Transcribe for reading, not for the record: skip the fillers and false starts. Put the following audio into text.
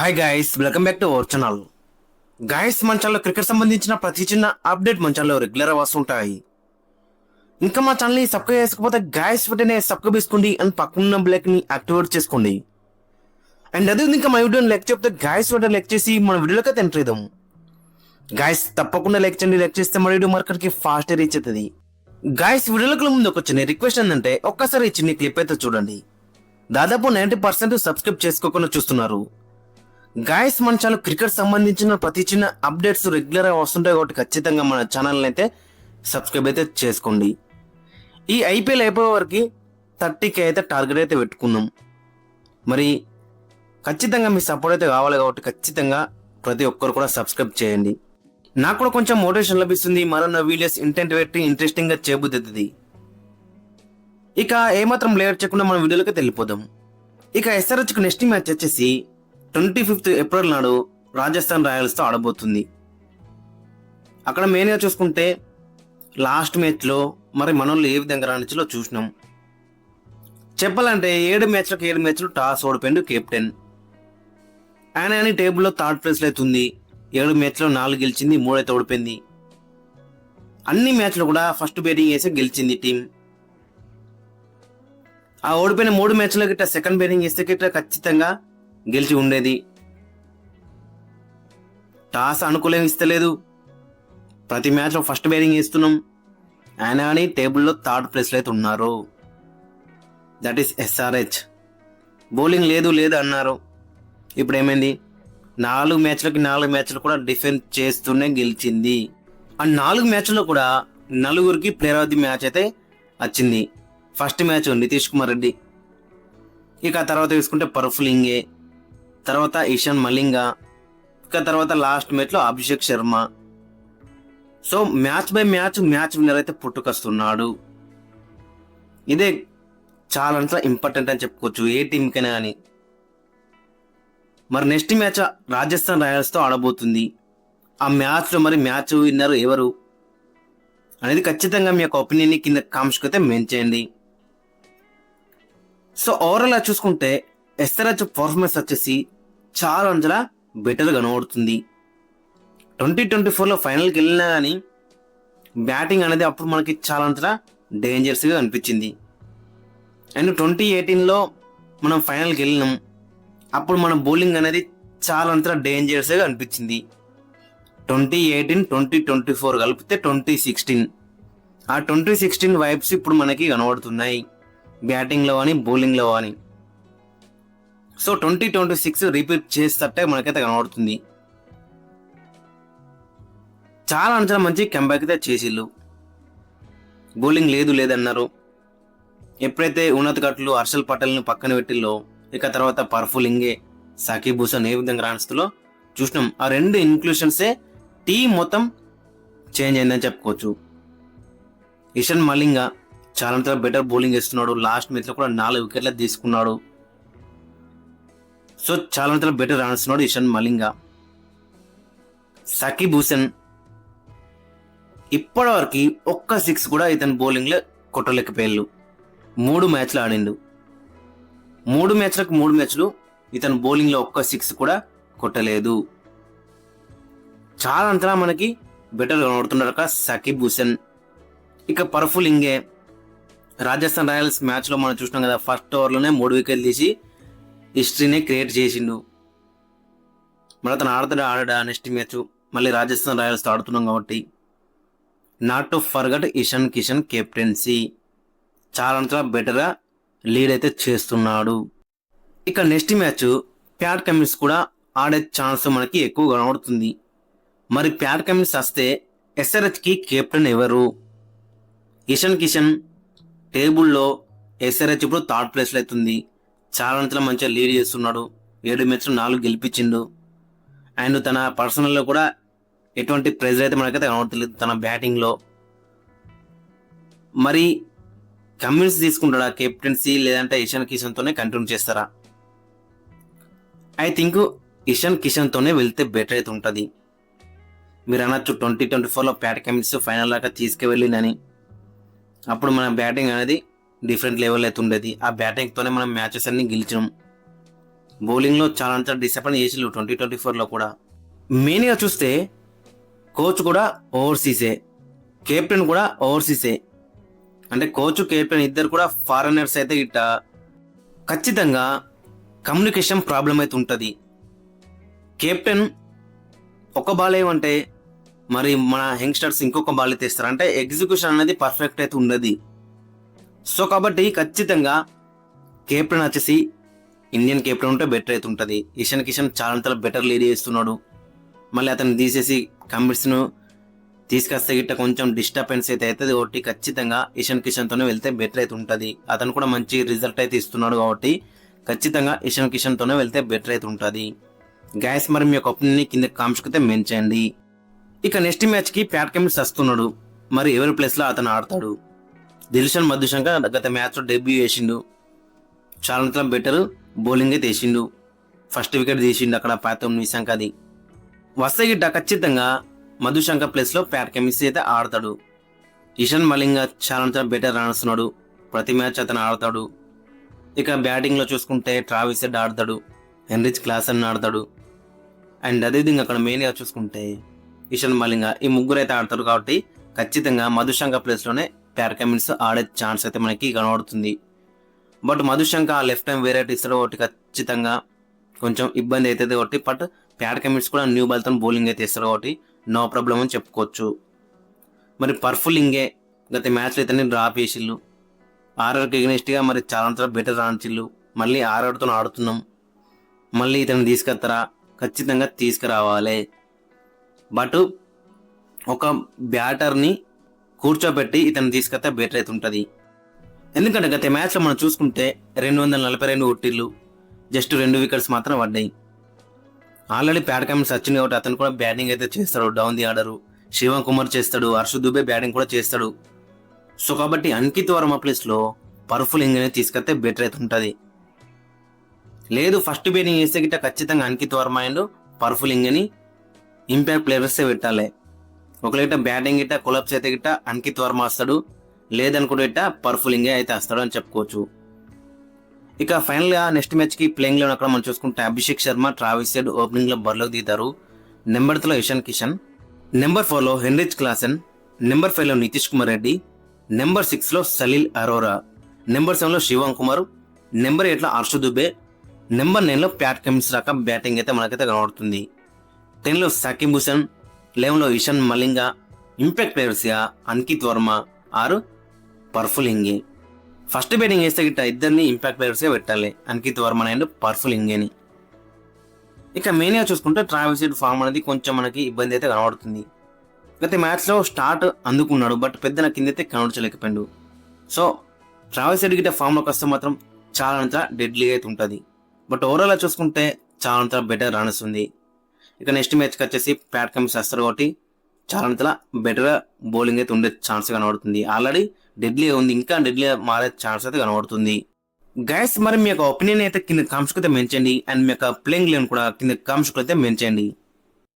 Hi guys, welcome back to our channel. Guys, మన ఛానల్లో cricket సంబంధించిన ప్రతి చిన్న అప్డేట్ మన ఛానల్లో రెగ్యులర్ వస్తుంటాయి. ఇంకా మా ఛానల్ని సబ్స్క్రైబ్ చేసుకోకపోతే గైస్ వెంటనే సబ్స్క్రైబ్ చేసుకోండి అండ్ పక్కన బ్లాక్ ని యాక్టివేట్ చేసుకోండి. అండ్ అదే ఇంకా మా వీడియోని లైక్ చెప్తే గైస్ వెంటనే లైక్ చేసి మన వీడియోలోకి అయితే ఎంటర్ అవుదాం. గైస్ తప్పకుండా లైక్ చేయండి. లైక్ చేస్తే మన వీడియో మార్కెట్కి ఫాస్ట్ రీచ్ అవుతుంది. గైస్, వీడియోలకు ముందు ఒక చిన్న రిక్వెస్ట్ ఏంటంటే ఒక్కసారి ఈ చిన్న క్లిప్ అయితే చూడండి. దాదాపు 90% సబ్స్క్రైబ్ చేసుకోకుండా చూస్తున్నారు. గైస్, మన ఛానల్ క్రికెట్ సంబంధించిన ప్రతి చిన్న అప్డేట్స్ రెగ్యులర్ గా వస్తుంటాయి కాబట్టి ఖచ్చితంగా మన ఛానల్ అయితే సబ్స్క్రైబ్ అయితే చేసుకోండి. ఈ ఐపీఎల్ అయిపోయే వరకు 30K అయితే టార్గెట్ అయితే పెట్టుకున్నాం. మరి ఖచ్చితంగా మీ సపోర్ట్ అయితే కావాలి కాబట్టి ఖచ్చితంగా ప్రతి ఒక్కరు కూడా సబ్స్క్రైబ్ చేయండి. నాకు కూడా కొంచెం మోటివేషన్ లభిస్తుంది. మరో వీడియోస్ ఇంటెంట్ పెట్టి ఇంట్రెస్టింగ్ గా చేయబుద్ది. ఇక ఏమాత్రం లేట్ చేయకుండా మన వీడియోలోకి వెళ్ళిపోదాం. ఇక ఎస్ఆర్హెచ్ కు నెక్స్ట్ మ్యాచ్ వచ్చేసి 25th ఏప్రిల్ నాడు రాజస్థాన్ రాయల్స్తో ఆడబోతుంది. అక్కడ మెయిన్గా చూసుకుంటే లాస్ట్ మ్యాచ్లో మరి మనోళ్ళు ఏ విధంగా రాణించాలో చూసినాం. చెప్పాలంటే 7 మ్యాచ్లు టాస్ ఓడిపోయిండు కెప్టెన్. ఆయన టేబుల్లో థర్డ్ ప్లేస్లో అవుతుంది. 7 మ్యాచ్లో 4 గెలిచింది, 3 అయితే ఓడిపోయింది. అన్ని మ్యాచ్లు కూడా ఫస్ట్ బ్యాటింగ్ వేసి గెలిచింది టీం. ఆ ఓడిపోయిన 3 మ్యాచ్లో గిట్ట సెకండ్ బ్యాటింగ్ వేస్తే గిట్ట ఖచ్చితంగా గెలిచి ఉండేది. టాస్ అనుకూలం ఇస్తలేదు. ప్రతి మ్యాచ్లో ఫస్ట్ బ్యాటింగ్ వేస్తున్నాం. ఆయన కానీ టేబుల్లో థర్డ్ ప్లేస్లో అయితే ఉన్నారు. That is SRH. బౌలింగ్ లేదు అన్నారు. ఇప్పుడు ఏమైంది? 4 మ్యాచ్లు కూడా డిఫెన్స్ చేస్తూనే గెలిచింది. ఆ 4 మ్యాచ్లో కూడా నలుగురికి ప్లేయర్ ఆఫ్ ది మ్యాచ్ అయితే వచ్చింది. ఫస్ట్ మ్యాచ్ నితీష్ కుమార్ రెడ్డి, ఇక తర్వాత తీసుకుంటే పర్ఫులింగే, తర్వాత ఇషాన్ మలింగా, ఇక తర్వాత లాస్ట్ మ్యాచ్లో Abhishek Sharma. So match by match winner అయితే పుట్టుకొస్తున్నాడు. ఇదే చాలా ఇంపార్టెంట్ అని చెప్పుకోవచ్చు ఏ టీంకైనా కానీ. మరి నెక్స్ట్ మ్యాచ్ రాజస్థాన్ రాయల్స్తో ఆడబోతుంది. ఆ మ్యాచ్లో మరి మ్యాచ్ విన్నర్ ఎవరు అనేది ఖచ్చితంగా మీ యొక్క ఒపీనియన్ని కింద కామెంట్స్కి అయితే మెన్షన్ చేయండి. సో ఓవరాల్ చూసుకుంటే ఎస్ఆర్హెచ్ పర్ఫార్మెన్స్ వచ్చేసి చాలా బెటర్ కనబడుతుంది. 2024లో ఫైనల్కి వెళ్ళినా కానీ బ్యాటింగ్ అనేది అప్పుడు మనకి చాలా డేంజరస్గా అనిపించింది. అండ్ 2018లో మనం ఫైనల్కి వెళ్ళినాం. అప్పుడు మన బౌలింగ్ అనేది చాలా డేంజరస్గా అనిపించింది. 2018, 2024 కలిపితే 2016. ఆ 2016 వైబ్స్ ఇప్పుడు మనకి కనబడుతున్నాయి బ్యాటింగ్లో కానీ బౌలింగ్లో కానీ. సో 2026 రిపీట్ చేస్తట్టే మనకైతే కనబడుతుంది. చాలా మంచి కంబ్యాక్ అయితే చేసిళ్ళు. బౌలింగ్ లేదన్నారు. ఎప్పుడైతే ఉన్నత కట్లు హర్షల్ పటేల్ని పక్కన పెట్టిల్లో, ఇక తర్వాత పర్ఫులింగే, సాకిబ్ హుసేన్ ఏ విధంగా రాణిస్తుందో చూసినాం. ఆ 2 ఇన్క్లూషన్సే టీం మొత్తం చేంజ్ అయిందని చెప్పుకోవచ్చు. ఇషాన్ మలింగా చాలా బెటర్ బౌలింగ్ వేస్తున్నాడు. లాస్ట్ మ్యాచ్లో కూడా 4 వికెట్లు తీసుకున్నాడు. సో చాలా బెటర్ రాణిస్తున్నాడు ఇషాన్ మలింగా. సాకిబ్ హుసేన్ ఇప్పటివరకు ఒక్క 6 కూడా ఇతని బౌలింగ్లో కొట్టలేకపోయాడు. 3 మ్యాచ్లు ఆడిండు. 3 మ్యాచ్లు ఇతని బౌలింగ్లో ఒక్క 6 కూడా కొట్టలేదు. చాలా మనకి బెటర్ కనబడుతున్నాడు సాకిబ్ హుసేన్. ఇక పర్ఫులింగే రాజస్థాన్ రాయల్స్ మ్యాచ్లో మనం చూసినాం కదా, ఫస్ట్ ఓవర్లోనే 3 వికెట్లు తీసి హిస్టరీనే క్రియేట్ చేసిండు. మరి అతను ఆడడా నెక్స్ట్ మ్యాచ్ మళ్ళీ రాజస్థాన్ రాయల్స్తో ఆడుతున్నాం కాబట్టి not to forget Ishan Kishan captaincy. చాలా బెటర్గా లీడ్ అయితే చేస్తున్నాడు. ఇక నెక్స్ట్ మ్యాచ్ ప్యాట్ కమిన్స్ కూడా ఆడే ఛాన్స్ మనకి ఎక్కువ కనబడుతుంది. మరి ప్యాట్ కమిన్స్ వస్తే ఎస్ఆర్హెచ్కి కెప్టెన్ ఎవరు? ఇషాన్ కిషన్ టేబుల్లో ఎస్ఆర్హెచ్ ఇప్పుడు థర్డ్ ప్లేస్లో అవుతుంది. చాలా మంచిగా లీడ్ చేస్తున్నాడు. 7 మ్యాచ్లు 4 గెలిపించిండు. అండ్ తన పర్సనల్లో కూడా ఎటువంటి ప్రెజర్ అయితే మనకైతే కనబడలేదు తన బ్యాటింగ్లో. మరి కమిన్స్ తీసుకుంటాడా కెప్టెన్సీ, లేదంటే ఇషాన్ కిషన్తోనే కంటిన్యూ చేస్తారా? ఐ థింక్ ఇషాన్ కిషన్తోనే వెళ్తే బెటర్ అయితే ఉంటుంది. మీరు అనొచ్చు 2024లో ప్యాట్ కమిన్స్ ఫైనల్ దాకా తీసుకువెళ్ళిందని. అప్పుడు మన బ్యాటింగ్ అనేది డిఫరెంట్ లెవెల్ అయితే ఉండేది. ఆ బ్యాటింగ్తోనే మనం మ్యాచెస్ అన్ని గెలిచినాం. బౌలింగ్లో చాలా అంతా డిసప్పాయింట్ చేసిళ్ళు 2024లో కూడా. మెయిన్గా చూస్తే కోచ్ కూడా ఓవర్సీసే, కెప్టెన్ కూడా ఓవర్సీసే. అంటే కోచ్ కెప్టెన్ ఇద్దరు కూడా ఫారెనర్స్ అయితే ఇట్ట ఖచ్చితంగా కమ్యూనికేషన్ ప్రాబ్లం అయితే ఉంటుంది. కెప్టెన్ ఒక బాల్ ఏమంటే మరి మన యంగ్స్టర్స్ ఇంకొక బాల్ అయితే ఇస్తారు, అంటే ఎగ్జిక్యూషన్ అనేది పర్ఫెక్ట్ అయితే ఉండదు. సో కాబట్టి ఖచ్చితంగా కెప్టెన్ వచ్చేసి ఇండియన్ కెప్టెన్ ఉంటే బెటర్ అయితే ఉంటుంది. ఇషాన్ కిషన్ చాలా బెటర్ లీడ్ చేస్తున్నాడు. మళ్ళీ అతను తీసేసి కమిట్స్ను తీసుకొస్తే గిట్ట కొంచెం డిస్టర్బెన్స్ అయితే అవుతుంది కాబట్టి ఖచ్చితంగా ఇషాన్ కిషన్తోనే వెళ్తే బెటర్ అయితే ఉంటుంది. అతను కూడా మంచి రిజల్ట్ అయితే ఇస్తున్నాడు కాబట్టి ఖచ్చితంగా ఇషాన్ కిషన్తోనే వెళ్తే బెటర్ అయితే ఉంటుంది. గైస్ మరి మీ యొక్క ఒపీనియన్ కింద కామెంట్స్ అయితే మెన్షన్ చేయండి. ఇక నెక్స్ట్ మ్యాచ్కి ప్యాట్ కమిన్స్ వస్తున్నాడు. మరి ఎవరి ప్లేస్లో అతను ఆడతాడు? దిల్షన్ మధుశంక గత మ్యాచ్లో డెబ్యూ చేసిండు, చాలా బెటర్ బౌలింగ్ అయితే వేసిండు. ఫస్ట్ వికెట్ తీసిండు అక్కడ పాతం నిశాంకది. వస్తే గిట్ట ఖచ్చితంగా మధుశంక ప్లేస్లో ప్యాట్ కమిన్స్ అయితే ఆడతాడు. ఇషాన్ మలింగ చాలా బెటర్ ఆడుతున్నాడు, ప్రతి మ్యాచ్ అతను ఆడతాడు. ఇక బ్యాటింగ్లో చూసుకుంటే ట్రావిస్ హెడ్ ఆడతాడు, హెన్రిచ్ క్లాసన్ ఆడతాడు. అండ్ అదేవిధంగా అక్కడ మెయిన్గా చూసుకుంటే ఇషాన్ మలింగ, ఈ ముగ్గురు అయితే ఆడతారు. కాబట్టి ఖచ్చితంగా మధుశంక ప్లేస్లోనే ప్యాట్ కమిన్స్ ఆడే ఛాన్స్ అయితే మనకి కనబడుతుంది. బట్ మధుశంక లెఫ్ట్ టైం వేరే ఇస్తాడు కాబట్టి ఖచ్చితంగా కొంచెం ఇబ్బంది అవుతుంది కాబట్టి, బట్ ప్యాట్ కమిన్స్ కూడా న్యూ బాల్తో బౌలింగ్ అయితే ఇస్తారు కాబట్టి నో ప్రాబ్లం అని చెప్పుకోవచ్చు. మరి పర్ఫులింగే గత మ్యాచ్లో ఇతన్ని డ్రాప్ చేసిళ్ళు, ఆర్ఆర్కి ఎగ్నెస్ట్గా మరి చాలా బెటర్ ఆడిచిళ్ళు. మళ్ళీ ఆర్ఆర్తో ఆడుతున్నాం, మళ్ళీ ఇతను తీసుకొస్తారా? ఖచ్చితంగా తీసుకురావాలి. బట్ ఒక బ్యాటర్ని కూర్చోబెట్టి ఇతను తీసుకొస్తే బెటర్ అయితే ఉంటుంది. ఎందుకంటే గత మ్యాచ్లో మనం చూసుకుంటే 242 కొట్టిళ్ళు, జస్ట్ 2 వికెట్స్ మాత్రం పడ్డాయి. ఆల్రెడీ ప్యాట్ కమిన్స్ వచ్చింది కాబట్టి అతను కూడా బ్యాటింగ్ అయితే చేస్తాడు, డౌన్ ది ఆర్డర్. శివం కుమార్ చేస్తాడు, హర్ష దుబే బ్యాటింగ్ కూడా చేస్తాడు. సో కాబట్టి అంకిత్ వర్మ ప్లేస్లో పర్ఫులింగ్ అనేది తీసుకొస్తే బెటర్ అయితే ఉంటుంది. లేదు ఫస్ట్ బ్యాటింగ్ చేస్తే గిట్ట ఖచ్చితంగా అంకిత్ వర్మ అండ్ పర్ఫులింగ్ అని ఇంపాక్ట్ ప్లేయర్స్ పెట్టాలి. ఒకవేళ బ్యాటింగ్ గిట్ట కొలాప్స్ అయితే గిట్ట అంకిత్ వర్మ వస్తాడు, లేదనుకుంటే గిట్ట పర్ఫులింగే అయితే వస్తాడు అని చెప్పుకోవచ్చు. ఇక ఫైనల్గా నెక్స్ట్ మ్యాచ్కి ప్లేయింగ్లో అక్కడ మనం చూసుకుంటే అభిషేక్ శర్మ, ట్రావిస్ హెడ్ ఓపెనింగ్లో బరిలోకి దిగుతారు. నెంబర్ 3లో ఇషాన్ కిషన్, నెంబర్ 4లో హెన్రిచ్ క్లాసన్, నెంబర్ 5లో నితీష్ కుమార్ రెడ్డి, నెంబర్ 6లో సలీల్ అరోరా, నెంబర్ 7లో శివం కుమార్, నెంబర్ 8లో హర్ష దుబే, నెంబర్ 9లో ప్యాట్ కమిన్స్ దాకా బ్యాటింగ్ అయితే మనకైతే కనబడుతుంది. 10లో సాకిబ్ హుసేన్, 11లో ఇషాన్ మలింగ, ఇంపాక్ట్ ప్లేయర్స్గా అంకిత్ వర్మ, 6 పర్ఫులింగే. ఫస్ట్ బ్యాటింగ్ వేస్తే గిట్ట ఇద్దరిని ఇంపాక్ట్ ప్లేయర్స్గా పెట్టాలి, అంకిత్ వర్మ అండ్ పర్ఫులింగేని. ఇక మెయిన్గా చూసుకుంటే ట్రావిస్ హెడ్ ఫామ్ అనేది కొంచెం మనకి ఇబ్బంది అయితే కనబడుతుంది. గత మ్యాచ్లో స్టార్ట్ అందుకున్నాడు, బట్ పెద్ద కింద అయితే కనబడలేకపోయాడు. సో ట్రావిస్ హెడ్ గిట్ట ఫామ్లోకి వస్తే మాత్రం చాలా డెడ్లీగా అయితే ఉంటుంది. బట్ ఓవరాల్గా చూసుకుంటే చాలా బెటర్ రన్స్ ఉంది. ఇక నెక్స్ట్ మ్యాచ్కి వచ్చేసి ప్యాట్ కమిన్స్ వస్తారు కాబట్టి చాలా బెటర్గా బౌలింగ్ అయితే ఉండే ఛాన్స్ కనబడుతుంది. ఆల్రెడీ డెడ్లీగా ఉంది, ఇంకా డెడ్లీగా మారే ఛాన్స్ అయితే కనబడుతుంది. గైస్ మరి మీ యొక్క ఒపీనియన్ అయితే కింద కామెంట్స్ అయితే మెన్షన్ చేయండి. అండ్ మీ యొక్క ప్లేయింగ్ లెవెన్ కూడా కింద కామెంట్స్ అయితే మెన్షన్ చేయండి.